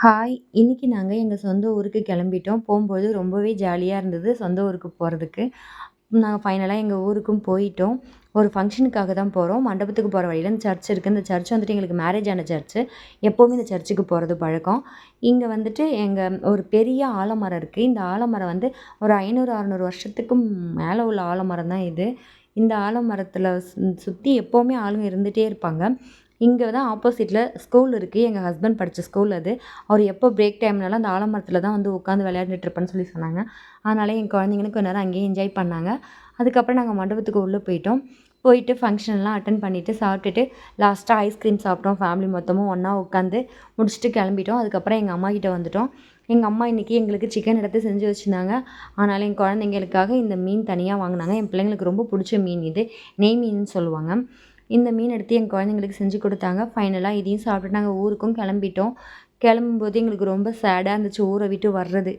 Hi! இன்னைக்கு நாங்க எங்க சொந்த ஊருக்கு கிளம்பிட்டோம். போம்போது ரொம்பவே ஜாலியா இருந்தது, சொந்த ஊருக்கு போறதுக்கு. நாங்க ஃபைனலா எங்க ஊருக்கும் போயிட்டோம். ஒரு ஃபங்ஷனுக்காக தான் போறோம். மண்டபத்துக்கு போற வழியில இந்த சர்ச் இருக்கு. இந்த சர்ச் வந்துட்டு எங்களுக்கு மேரேஜ் ஆன சர்ச்சு. எப்பவுமே இந்த சர்ச்சுக்கு போறது பழக்கம். இங்க வந்துட்டு ஒரு பெரிய ஆலமரம் இருக்கு. இந்த ஆலமரம் வந்து ஒரு 500, 600 வருஷத்துக்கு மேல உள்ள ஆலமரம் தான் இது. இந்த ஆலமரத்தில சுத்தி எப்பவுமே ஆளுங்க இருந்துட்டே இருப்பாங்க. இங்க தான் ஆப்போசிட்ல ஸ்கூல் இருக்கு. எங்க ஹஸ்பண்ட் படிச்ச ஸ்கூல் அது. அவர் எப்போ பிரேக் டைம்னாலும் அந்த ஆலமரத்தில தான் வந்து உட்காந்து விளையாண்டுட்டு இருப்பேன்னு சொல்லி சொன்னாங்க. அதனால என் குழந்தைங்களும் கொஞ்ச நேரம் அங்கேயே என்ஜாய் பண்ணாங்க. அதுக்கப்புறம் நாங்க மண்டபத்துக்கு உள்ள போயிட்டோம். போயிட்டு ஃபங்ஷன்லாம் அட்டெண்ட் பண்ணிட்டு, சாப்பிட்டுட்டு லாஸ்ட்டா ஐஸ்கிரீம் சாப்பிட்டோம். ஃபேமிலி மொத்தமும் ஒண்ணா உட்காந்து முடிச்சுட்டு கிளம்பிட்டோம். அதுக்கப்புறம் எங்க அம்மாகிட்ட வந்துட்டோம். எங்க அம்மா இன்னைக்கு எங்களுக்கு சிக்கன் எடுத்து செஞ்சு வச்சிருந்தாங்க. அதனால என் குழந்தைங்களுக்காக இந்த மீன் தனியா வாங்குனாங்க. என் பிள்ளைங்களுக்கு ரொம்ப புடிச்ச மீன் இது. நெய் மீன்னு சொல்லுவாங்க. இந்த மீன் எடுத்து என் குழந்தைங்களுக்கு செஞ்சு கொடுத்தாங்க. ஃபைனலா இதையும் சாப்பிட்டுட்டு நாங்க ஊருக்கும் கிளம்பிட்டோம். கிளம்பும்போது எங்களுக்கு ரொம்ப சேடா இருந்துச்சு ஊர விட்டு வர்றது.